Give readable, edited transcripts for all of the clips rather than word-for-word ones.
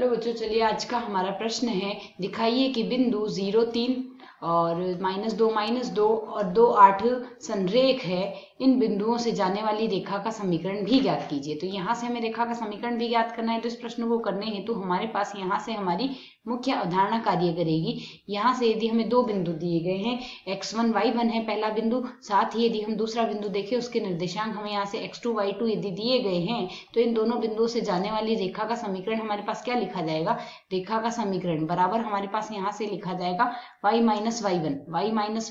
Hello बच्चों, चलिए आज का हमारा प्रश्न है, दिखाइए कि बिंदु 0, 3 और -2 और 2, 8 संरेख है। इन बिंदुओं से जाने वाली रेखा का समीकरण भी ज्ञात कीजिए। तो यहाँ से हमें रेखा का समीकरण भी ज्ञात करना है। तो इस प्रश्न को करने हेतु हमारे पास यहाँ से हमारी मुख्य अवधारणा कार्य करेगी। यहाँ से यदि हमें दो बिंदु दिए गए हैं, x1 y1 है पहला बिंदु, साथ ही यदि हम दूसरा बिंदु देखें उसके निर्देशांक हमें यहाँ से x2 y2 यदि दिए गए हैं, तो इन दोनों बिंदुओं से जाने वाली रेखा का समीकरण हमारे पास क्या लिखा जाएगा? रेखा का समीकरण बराबर हमारे पास यहाँ से लिखा जाएगा y माइनस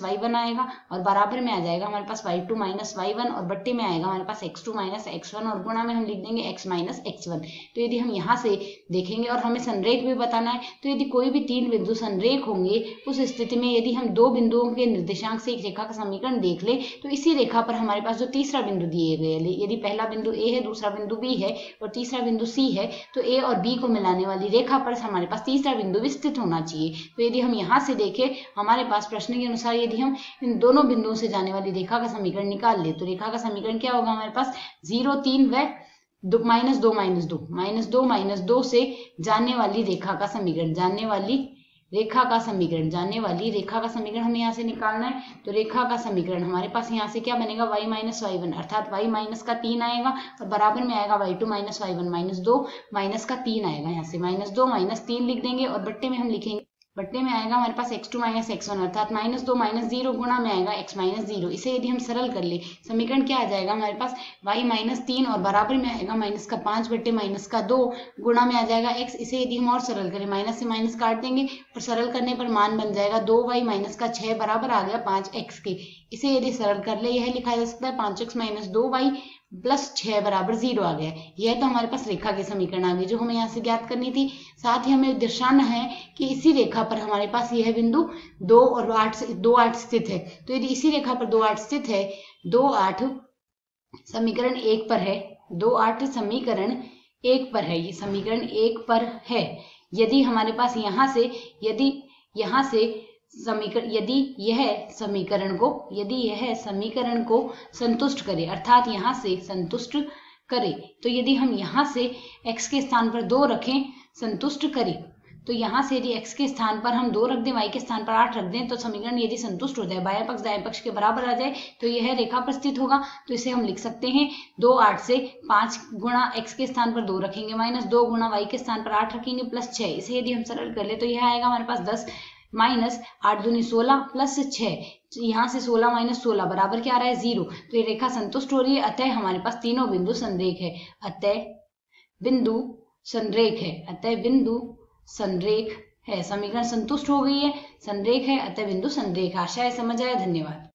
y1 आएगा और बराबर में आ जाएगा हमारे पास y2 माइनस y1 और बट्टे में आएगा हमारे पास x2 माइनस x1 और गुणा में हम लिख देंगे x माइनस x1। तो यदि हम यहाँ से देखेंगे और हमें संरेख भी बताना है, तो यदि कोई भी तीन बिंदु संरेख होंगे उस स्थिति में यदि हम दो बिंदुओं के निर्देशांक से एक रेखा का समीकरण देख ले, तो इसी रेखा पर हमारे पास जो तीसरा बिंदु दिए गए, यदि पहला बिंदु a है, दूसरा बिंदु b है और तीसरा बिंदु c है, तो a और b को मिलाने वाली रेखा पर हमारे पास तीसरा बिंदु भी स्थित होना चाहिए। तो यदि हम यहाँ से देखें, हमारे पास प्रश्न के अनुसार यदि हम इन दोनों बिंदुओं से जाने वाली रेखा का समीकरण निकाल ले, तो रेखा का समीकरण क्या होगा हमारे पास? 0, 3 व -2 से जाने वाली रेखा का समीकरण, जाने वाली रेखा का समीकरण हमें यहाँ से निकालना है। तो रेखा का समीकरण हमारे पास यहाँ से क्या बनेगा? y माइनस y1 अर्थात y माइनस का 3 आएगा और बराबर में आएगा y2 माइनस y1 -2 माइनस का 3 आएगा, यहाँ से -2 माइनस 3 लिख देंगे और बट्टे में हम लिखेंगे, बट्टे में आएगा हमारे पास x2 माइनस x1 अर्थात -2 माइनस 0 गुणा में आएगा x माइनस 0। इसे यदि हम सरल कर ले, समीकरण क्या आ जाएगा हमारे पास? y माइनस 3 और बराबर में आएगा माइनस का 5 बट्टे माइनस का 2 गुणा में आ जाएगा x। इसे यदि हम और सरल करें, माइनस से माइनस काट देंगे और सरल करने पर मान बन जाएगा 2y माइनस का 6 बराबर आ गया 5x के। इसे यदि सरल कर ले, यह लिखा जा सकता है 5x माइनस 2y प्लस 6 बराबर 0 आ गया। यह तो हमारे पास रेखा के समीकरण आ गए जो हमें यहाँ से ज्ञात करनी थी। साथ ही हमें दर्शाना है कि इसी रेखा पर हमारे पास यह बिंदु 2 और 8 स्थित है। तो यदि इसी रेखा पर 2, 8 स्थित है, 2, 8 समीकरण 1 पर है, 2, 8 समीकरण 1 पर है, ये समीकरण 1 पर है। यदि हमारे पास यहाँ से यदि यह समीकरण को संतुष्ट करे, अर्थात यहाँ से संतुष्ट करे, तो यदि हम यहाँ से x के स्थान पर 2 रखें, संतुष्ट करे, तो यहाँ से यदि x के स्थान पर हम 2 रख दें, y के स्थान पर 8 रख दें, तो समीकरण यदि संतुष्ट हो जाए, बायां पक्ष दाएं पक्ष के बराबर आ जाए, तो यह रेखा पर स्थित होगा। तो इसे हम लिख सकते हैं 2, 8 से 5 गुणा x के स्थान पर 2 रखेंगे, -2 गुणा y के स्थान पर 8 रखेंगे प्लस 6। इसे यदि हम सरल कर ले, तो यह आएगा हमारे पास 10 माइनस 8 दूनी 16 प्लस 6, यहाँ से 16 माइनस 16 बराबर क्या आ रहा है? 0। तो ये रेखा संतुष्ट हो रही है, अतः हमारे पास तीनों बिंदु संरेख है, अतः बिंदु संरेख है। समीकरण संतुष्ट हो गई है, संरेख है, अतः बिंदु संरेख। आशा है समझ आया। धन्यवाद।